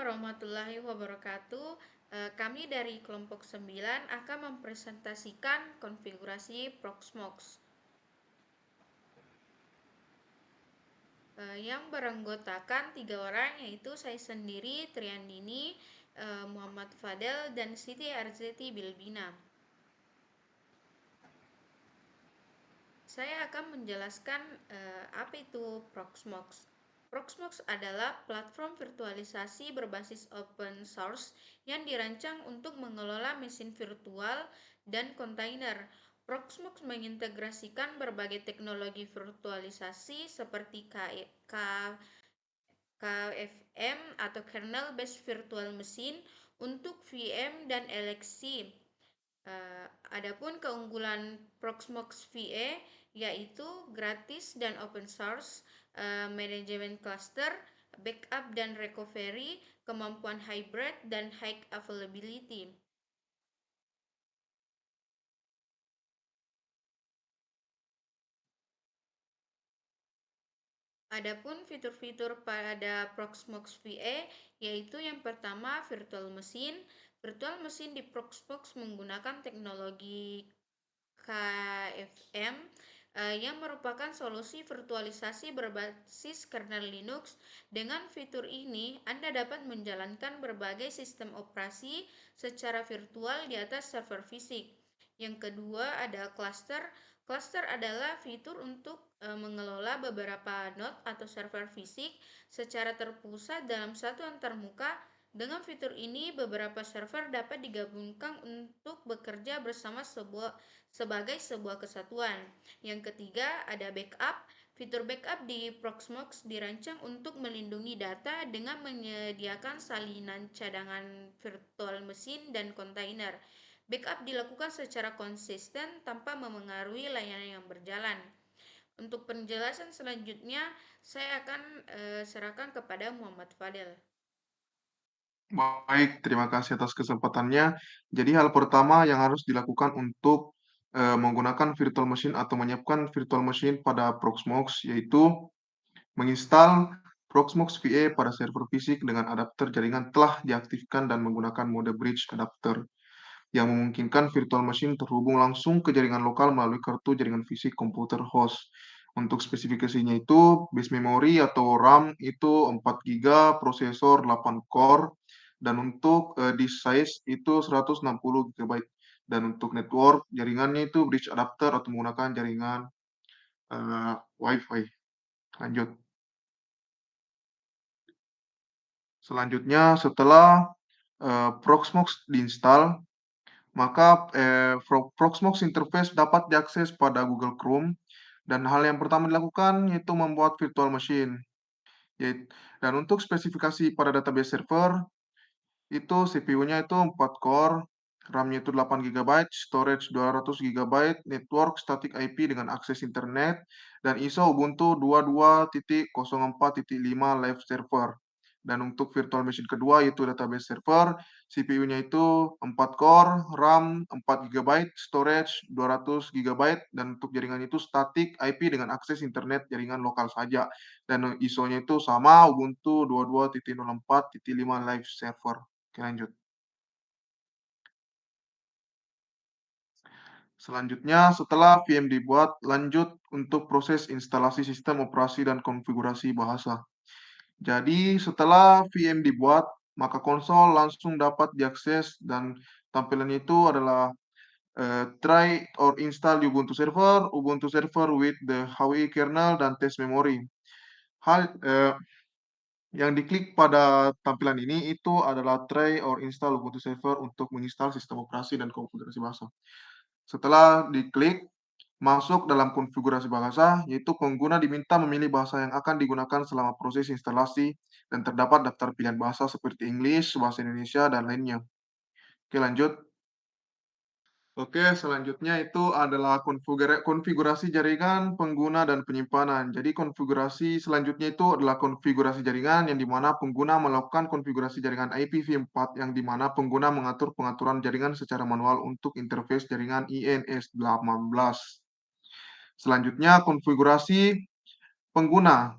warahmatullahi wabarakatuh. Kami dari kelompok 9 akan mempresentasikan konfigurasi Proxmox yang beranggotakan 3 orang, yaitu saya sendiri, Triandini, Muhammad Fadel, dan Siti Arzeti Bilbina. Saya akan menjelaskan apa itu Proxmox. Proxmox adalah platform virtualisasi berbasis open source yang dirancang untuk mengelola mesin virtual dan kontainer. Proxmox mengintegrasikan berbagai teknologi virtualisasi seperti KVM atau Kernel Based Virtual Machine untuk VM dan LXC. Adapun keunggulan Proxmox VE yaitu gratis dan open source, manajemen cluster, backup dan recovery, kemampuan hybrid, dan high availability. Adapun fitur-fitur pada Proxmox VE yaitu yang pertama virtual machine. Virtual machine di Proxmox menggunakan teknologi KVM yang merupakan solusi virtualisasi berbasis kernel Linux. Dengan fitur ini, Anda dapat menjalankan berbagai sistem operasi secara virtual di atas server fisik. Yang kedua ada cluster. Cluster adalah fitur untuk mengelola beberapa node atau server fisik secara terpusat dalam satu antarmuka. Dengan fitur ini, beberapa server dapat digabungkan untuk bekerja bersama sebagai sebuah kesatuan. Yang ketiga ada backup. Fitur backup di Proxmox dirancang untuk melindungi data dengan menyediakan salinan cadangan virtual machine dan kontainer. Backup dilakukan secara konsisten tanpa memengaruhi layanan yang berjalan. Untuk penjelasan selanjutnya, saya akan serahkan kepada Muhammad Fadel. Baik, terima kasih atas kesempatannya. Jadi hal pertama yang harus dilakukan untuk menggunakan virtual machine atau menyiapkan virtual machine pada Proxmox yaitu menginstal Proxmox VE pada server fisik dengan adapter jaringan telah diaktifkan dan menggunakan mode bridge adapter yang memungkinkan virtual machine terhubung langsung ke jaringan lokal melalui kartu jaringan fisik komputer host. Untuk spesifikasinya itu base memory atau RAM itu 4 GB, prosesor 8 core, dan untuk disk size itu 160 GB. Dan untuk network jaringannya itu bridge adapter atau menggunakan jaringan Wi-Fi. Lanjut. Selanjutnya setelah Proxmox diinstal, maka Proxmox interface dapat diakses pada Google Chrome dan hal yang pertama dilakukan yaitu membuat virtual machine. Dan untuk spesifikasi pada database server, itu CPU-nya itu 4 core, RAM-nya itu 8 GB, storage 200 GB, network static IP dengan akses internet, dan ISO Ubuntu 22.04.5 live server. Dan untuk virtual machine kedua yaitu database server, CPU-nya itu 4 core, RAM 4 GB, storage 200 GB, dan untuk jaringan itu static IP dengan akses internet jaringan lokal saja. Dan ISO-nya itu sama Ubuntu 22.04.5 live server. Oke, lanjut. Selanjutnya, setelah VM dibuat, lanjut untuk proses instalasi sistem operasi dan konfigurasi bahasa. Jadi, setelah VM dibuat, maka konsol langsung dapat diakses dan tampilannya itu adalah try or install Ubuntu server with the HWI kernel, dan test memory. Hal yang diklik pada tampilan ini itu adalah try or install Ubuntu server untuk menginstal sistem operasi dan konfigurasi bahasa. Setelah diklik, masuk dalam konfigurasi bahasa, yaitu pengguna diminta memilih bahasa yang akan digunakan selama proses instalasi dan terdapat daftar pilihan bahasa seperti English, bahasa Indonesia, dan lainnya. Oke, lanjut. Oke, selanjutnya itu adalah konfigurasi jaringan, pengguna, dan penyimpanan. Jadi konfigurasi selanjutnya itu adalah konfigurasi jaringan yang dimana pengguna melakukan konfigurasi jaringan IPv4 yang dimana pengguna mengatur pengaturan jaringan secara manual untuk interface jaringan INS18. Selanjutnya konfigurasi pengguna.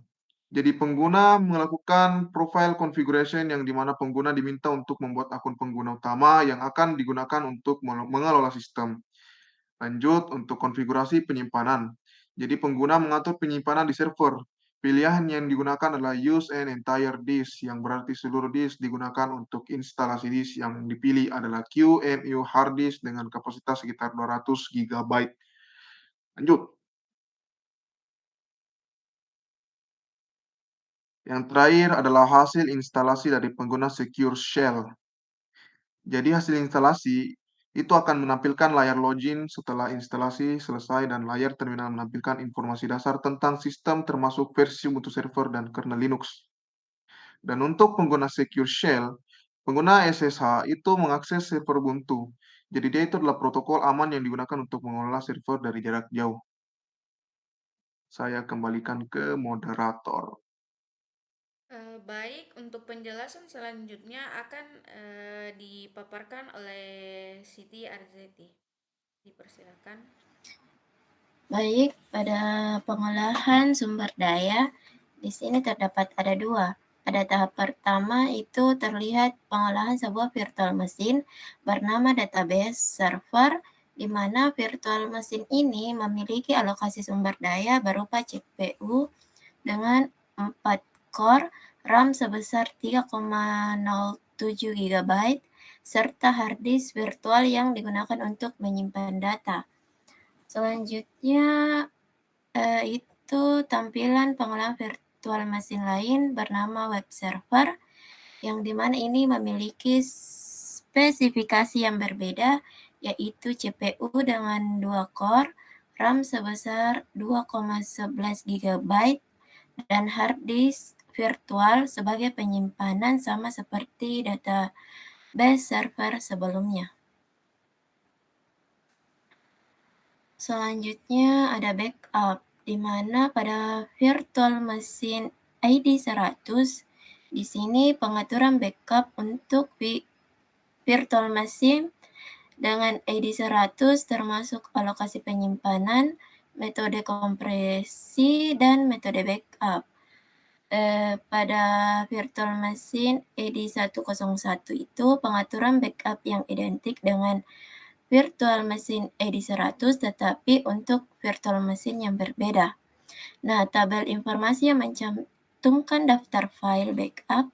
Jadi pengguna melakukan profile configuration yang dimana pengguna diminta untuk membuat akun pengguna utama yang akan digunakan untuk mengelola sistem. Lanjut untuk konfigurasi penyimpanan. Jadi pengguna mengatur penyimpanan di server. Pilihan yang digunakan adalah use an entire disk, yang berarti seluruh disk digunakan untuk instalasi disk. Yang dipilih adalah QMU hard disk dengan kapasitas sekitar 200 GB. Lanjut. Yang terakhir adalah hasil instalasi dari pengguna Secure Shell. Jadi hasil instalasi itu akan menampilkan layar login setelah instalasi selesai dan layar terminal menampilkan informasi dasar tentang sistem termasuk versi Ubuntu server dan kernel Linux. Dan untuk pengguna Secure Shell, pengguna SSH itu mengakses server Ubuntu. Jadi dia itu adalah protokol aman yang digunakan untuk mengelola server dari jarak jauh. Saya kembalikan ke moderator. Baik, untuk penjelasan selanjutnya akan dipaparkan oleh Siti Arzeti. Dipersilakan. Baik, pada pengolahan sumber daya, di sini terdapat ada dua. Pada tahap pertama itu terlihat pengolahan sebuah virtual mesin bernama database server, di mana virtual mesin ini memiliki alokasi sumber daya berupa CPU dengan 4 core, RAM sebesar 3,07 GB, serta hard disk virtual yang digunakan untuk menyimpan data. Selanjutnya itu tampilan pengolahan virtual mesin lain bernama web server, yang dimana ini memiliki spesifikasi yang berbeda, yaitu CPU dengan 2 core, RAM sebesar 2,11 GB, dan hard disk virtual sebagai penyimpanan sama seperti database server sebelumnya. Selanjutnya ada backup, di mana pada virtual mesin ID 100, di sini pengaturan backup untuk virtual mesin dengan ID 100 termasuk alokasi penyimpanan, metode kompresi, dan metode backup. Pada virtual mesin ID 101 itu pengaturan backup yang identik dengan virtual mesin ID 100 tetapi untuk virtual mesin yang berbeda. Nah, tabel informasi yang mencantumkan daftar file backup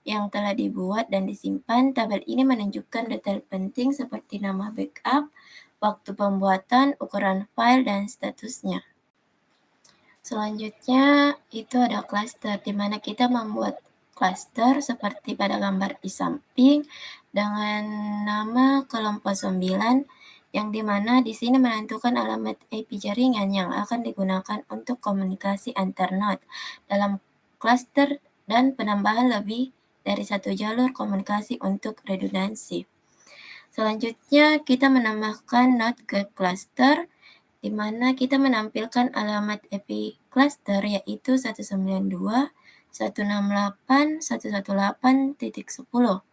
yang telah dibuat dan disimpan. Tabel ini menunjukkan detail penting seperti nama backup, waktu pembuatan, ukuran file, dan statusnya. Selanjutnya itu ada cluster, di mana kita membuat cluster seperti pada gambar di samping dengan nama kelompok 9, yang dimana di sini menentukan alamat IP jaringan yang akan digunakan untuk komunikasi antar node dalam cluster dan penambahan lebih dari satu jalur komunikasi untuk redundansi. Selanjutnya kita menambahkan node ke cluster, di mana kita menampilkan alamat IP cluster yaitu 192.168.118.10,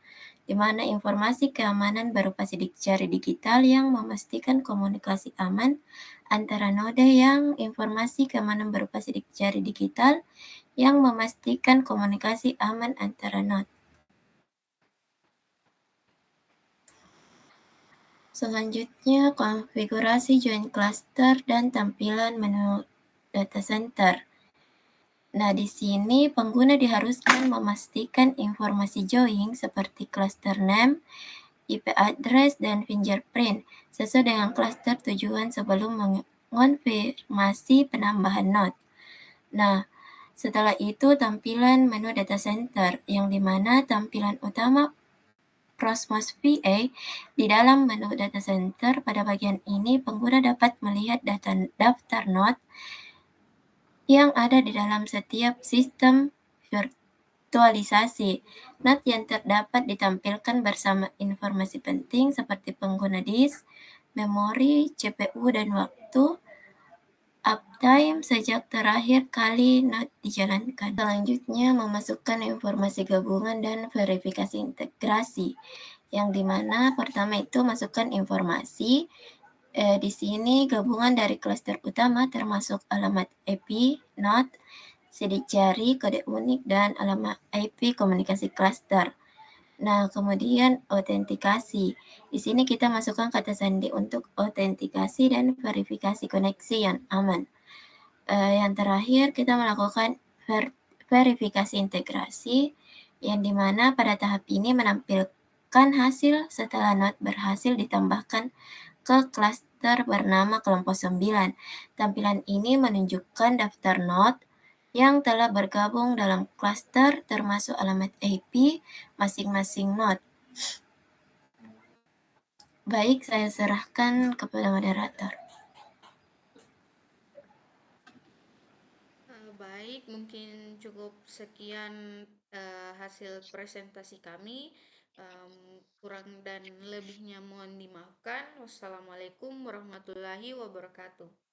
di mana informasi keamanan berupa sidik jari digital yang memastikan komunikasi aman antara node, yang informasi keamanan berupa sidik jari digital yang memastikan komunikasi aman antara node. Selanjutnya, konfigurasi join cluster dan tampilan menu data center. Nah, di sini pengguna diharuskan memastikan informasi join seperti cluster name, IP address, dan fingerprint sesuai dengan cluster tujuan sebelum mengonfirmasi penambahan node. Nah, setelah itu tampilan menu data center, yang dimana tampilan utama Prosmos VA di dalam menu data center. Pada bagian ini, pengguna dapat melihat daftar node yang ada di dalam setiap sistem virtualisasi. Node yang terdapat ditampilkan bersama informasi penting seperti pengguna disk, memori, CPU, dan waktu uptime sejak terakhir kali node dijalankan. Selanjutnya, memasukkan informasi gabungan dan verifikasi integrasi, yang dimana pertama itu masukkan informasi. Di sini gabungan dari klaster utama termasuk alamat IP, node, sidik jari, kode unik, dan alamat IP komunikasi cluster. Nah, kemudian autentikasi. Di sini kita masukkan kata sandi untuk autentikasi dan verifikasi koneksi yang aman. Yang terakhir, kita melakukan verifikasi integrasi, yang dimana pada tahap ini menampilkan hasil setelah node berhasil ditambahkan ke klaster bernama kelompok 9. Tampilan ini menunjukkan daftar node yang telah bergabung dalam klaster termasuk alamat IP masing-masing node. Baik, saya serahkan kepada moderator. Baik, mungkin cukup sekian hasil presentasi kami. Kurang dan lebihnya mohon dimaafkan. Wassalamualaikum warahmatullahi wabarakatuh.